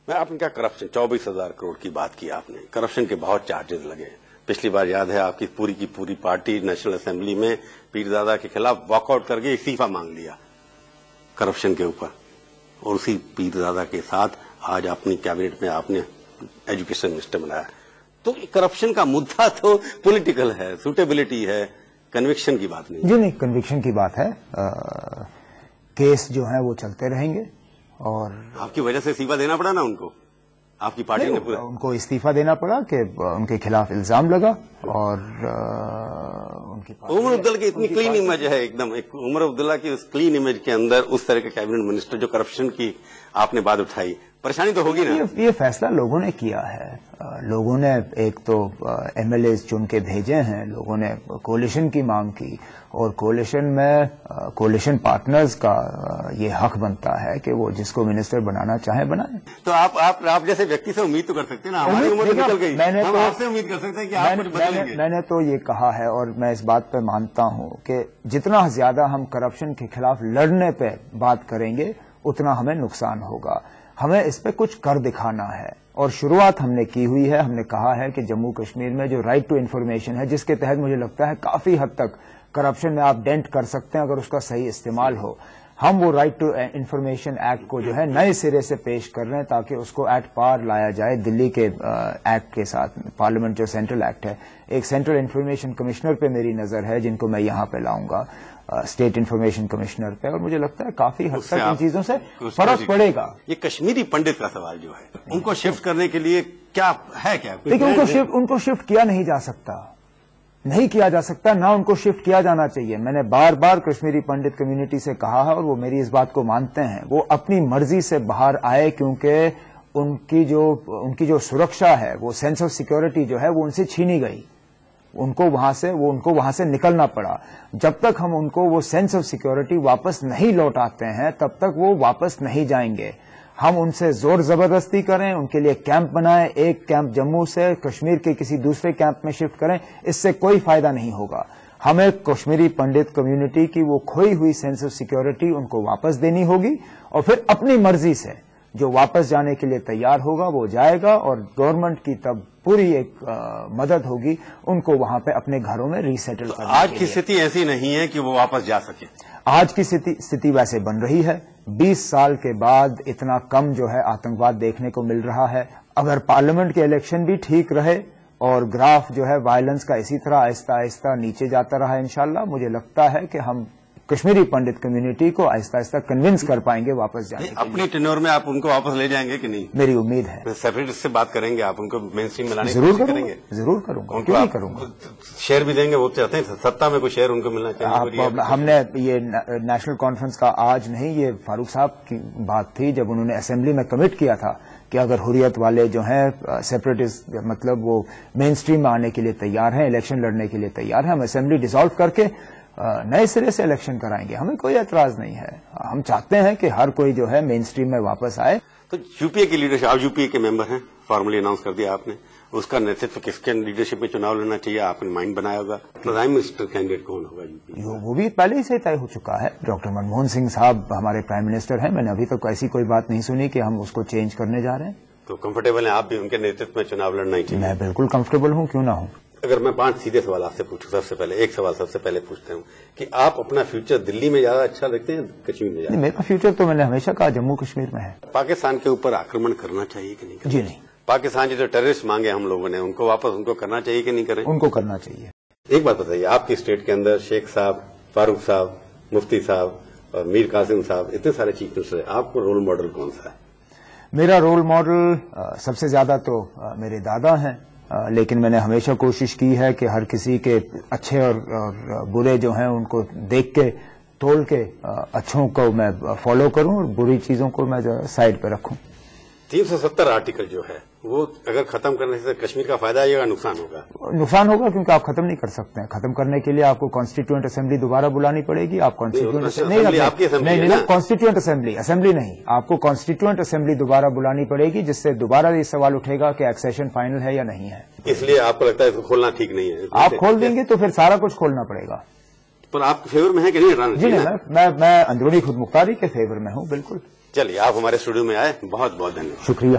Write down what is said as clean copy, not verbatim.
میں آپ نے کیا کرپشن 24,000 کروڑ کی بات کی آپ نے, کرپشن کے بہت چارجز لگے. پچھلی بار یاد ہے آپ کی پوری پارٹی نیشنل اسمبلی میں پیرزادہ کے خلاف واک آؤٹ کر کے استعفا مانگ لیا کرپشن کے اوپر, اور اسی پیرزادہ کے ساتھ آج اپنی کیبنٹ میں آپ نے ایجوکیشن منسٹر بنایا. تو کرپشن کا مدعا تو پولیٹیکل ہے, سوٹیبلٹی ہے, کنوکشن کی بات نہیں. جی نہیں, کنوکشن کی بات ہے. کیس جو ہیں وہ چلتے رہیں گے, اور آپ کی وجہ سے استعفا دینا پڑا نا ان کو, آپ کی پارٹی نے ان کو استعفا دینا پڑا کہ ان کے خلاف الزام لگا, اور ان کی عمر عبداللہ کی اتنی کلین امیج ہے, ایک دم عمر عبداللہ کی اس کلین امیج کے اندر اس طرح کے کیبنٹ منسٹر جو کرپشن کی آپ نے بات اٹھائی, پریشانی تو ہوگی نا. یہ فیصلہ لوگوں نے کیا ہے. لوگوں نے ایک تو ایم ایل ایز چن کے بھیجے ہیں, لوگوں نے کولیشن کی مانگ کی, اور کولیشن میں کولیشن پارٹنرز کا یہ حق بنتا ہے کہ وہ جس کو منسٹر بنانا چاہیں بنائیں. تو آپ جیسے ویکتی سے امید تو کر سکتے ہیں نا, ہماری عمر تو نکل گئی, ہم آپ سے امید کر سکتے ہیں کہ آپ کچھ بدلیں گے. میں نے تو یہ کہا ہے, اور میں اس بات پہ مانتا ہوں کہ جتنا زیادہ ہم کرپشن کے خلاف لڑنے پہ بات کریں گے اتنا ہمیں نقصان ہوگا. ہمیں اس پہ کچھ کر دکھانا ہے, اور شروعات ہم نے کی ہوئی ہے. ہم نے کہا ہے کہ جموں کشمیر میں جو رائٹ ٹو انفارمیشن ہے, جس کے تحت مجھے لگتا ہے کافی حد تک کرپشن میں آپ ڈینٹ کر سکتے ہیں اگر اس کا صحیح استعمال ہو, ہم وہ رائٹ ٹو انفارمیشن ایکٹ کو جو ہے نئے سرے سے پیش کر رہے ہیں تاکہ اس کو ایٹ پار لایا جائے دلی کے ایکٹ کے ساتھ. پارلیمنٹ جو سینٹرل ایکٹ ہے, ایک سینٹرل انفارمیشن کمشنر پہ میری نظر ہے جن کو میں یہاں پہ لاؤں گا, اسٹیٹ انفارمیشن کمشنر پہ, اور مجھے لگتا ہے کافی حد تک ان چیزوں سے فرق پڑے گا. یہ کشمیری پنڈت کا سوال جو ہے, ان کو شفٹ کرنے کے لیے کیا ہے, کیا دیکھیں ان کو شفٹ کیا نہیں جا سکتا, نہیں کیا جا سکتا, نہ ان کو شفٹ کیا جانا چاہیے. میں نے بار بار کشمیری پنڈت کمیونٹی سے کہا ہے, اور وہ میری اس بات کو مانتے ہیں. وہ اپنی مرضی سے باہر آئے, کیونکہ ان کی جو سرکشا ہے, وہ سینس آف سیکورٹی جو ہے وہ ان سے چھینی گئی. ان کو وہاں سے نکلنا پڑا. جب تک ہم ان کو وہ سینس آف سیکورٹی واپس نہیں لوٹاتے ہیں تب تک وہ واپس نہیں جائیں گے. ہم ان سے زور زبردستی کریں, ان کے لیے کیمپ بنائیں, ایک کیمپ جموں سے کشمیر کے کسی دوسرے کیمپ میں شفٹ کریں, اس سے کوئی فائدہ نہیں ہوگا. ہمیں کشمیری پنڈت کمیونٹی کی وہ کھوئی ہوئی سینس آف سیکورٹی ان کو واپس دینی ہوگی, اور پھر اپنی مرضی سے جو واپس جانے کے لیے تیار ہوگا وہ جائے گا, اور گورنمنٹ کی تب پوری ایک مدد ہوگی ان کو وہاں پہ اپنے گھروں میں ری سیٹل کرنے. آج کی استھتی ایسی نہیں ہے کہ وہ واپس جا سکے. آج کی استھتی ویسے بن رہی ہے. 20 سال کے بعد اتنا کم جو ہے آتنکواد دیکھنے کو مل رہا ہے. اگر پارلیمنٹ کے الیکشن بھی ٹھیک رہے اور گراف جو ہے وائلنس کا اسی طرح آہستہ آہستہ نیچے جاتا رہا انشاءاللہ, مجھے لگتا ہے کہ ہم کشمیری پنڈت کمیونٹی کو آہستہ آہستہ کنونس کر پائیں گے واپس جانے. اپنی ٹینور میں آپ ان کو واپس لے جائیں گے کہ نہیں؟ میری امید ہے. سیپریٹسٹ سے بات کریں گے, آپ ان کو مین اسٹریم میں لانے کی ضرور کریں گے؟ ضرور کروں گا, کیوں نہیں کروں گا. شیئر بھی دیں گے, وہ چاہتے ہیں ستا میں کوئی شیئر ان کو ملنا چاہیے. ہم نے یہ نیشنل کانفرنس کا آج نہیں, یہ فاروق صاحب کی بات تھی جب انہوں نے اسمبلی میں کمٹ کیا تھا کہ اگر حریت والے جو ہیں سیپریٹسٹ مطلب وہ مین اسٹریم میں آنے کے لیے تیار ہیں, الیکشن لڑنے کے لیے تیار ہیں, ہم اسمبلی ڈیزالو کر کے نئے سرے سے الیکشن کرائیں گے. ہمیں کوئی اعتراض نہیں ہے. ہم چاہتے ہیں کہ ہر کوئی جو ہے مین اسٹریم میں واپس آئے. تو یو پی اے کی لیڈرشپ, آپ یو پی اے کے ممبر ہیں, فارملی اناؤنس کر دیا آپ نے, اس کا نیترتو کس کے لیڈرشپ میں چناؤ لینا چاہیے, آپ نے مائنڈ بنایا ہوگا. پرائم منسٹر کینڈیڈیٹ کون ہوگا یو پی؟ وہ بھی پہلے ہی سے طے ہو چکا ہے. ڈاکٹر منموہن سنگھ صاحب ہمارے پرائم منسٹر ہیں. میں نے ابھی تک ایسی کوئی بات نہیں سنی کہ ہم اس کو چینج کرنے جا رہے ہیں. تو کمفرٹیبل ہیں آپ بھی ان کے نیترتو میں چناؤ لڑنا ہی چاہیے؟ میں بالکل کمفرٹیبل ہوں, کیوں نہ ہوں. اگر میں 5 سیدھے سوال آپ سے پوچھوں, سب سے پہلے ایک سوال سب سے پہلے پوچھتا ہوں کہ آپ اپنا فیوچر دلی میں زیادہ اچھا دیکھتے ہیں کشمیر میں زیادہ؟ میرا فیوچر تو میں نے ہمیشہ کہا جموں کشمیر میں ہے. پاکستان کے اوپر آکرمن کرنا چاہیے کہ نہیں؟ جی نہیں. پاکستان جو ٹیررسٹ مانگے ہم لوگوں نے, ان کو واپس ان کو کرنا چاہیے کہ نہیں کریں؟ ان کو کرنا چاہیے. ایک بات بتائیے, آپ کی اسٹیٹ کے اندر شیخ صاحب, فاروق صاحب, مفتی صاحب اور میر قاسم صاحب, اتنے سارے چیف منسٹر ہیں, آپ کو رول ماڈل کون سا ہے؟ میرا رول ماڈل سب سے زیادہ تو میرے دادا ہیں, لیکن میں نے ہمیشہ کوشش کی ہے کہ ہر کسی کے اچھے اور برے جو ہیں ان کو دیکھ کے تول کے اچھوں کو میں فالو کروں اور بری چیزوں کو میں سائڈ پہ رکھوں. 370 آرٹیکل جو ہے وہ اگر ختم کرنے سے کشمیر کا فائدہ آئے گا, نقصان ہوگا؟ نقصان ہوگا, کیونکہ آپ ختم نہیں کر سکتے ہیں. ختم کرنے کے لیے آپ کو کانسٹیٹیوئنٹ اسمبلی دوبارہ بلانی پڑے گی. آپ کانسٹیٹیوئنٹ اسمبلی نہیں, آپ کو کانسٹیٹیوئنٹ اسمبلی دوبارہ بلانی پڑے گی, جس سے دوبارہ یہ سوال اٹھے گا کہ ایکسیشن فائنل ہے یا نہیں ہے. اس لیے آپ کو لگتا ہے اس کو کھولنا ٹھیک نہیں ہے؟ آپ کھول دیں گے تو پھر سارا کچھ کھولنا پڑے گا. پر آپ کے فیور میں ہے کہ نہیں؟ جی نہیں, میں اندرونی خود مختاری کے فیور میں ہوں. بالکل. چلیے, آپ ہمارے اسٹوڈیو میں آئے, بہت بہت دھنیواد. شکریہ.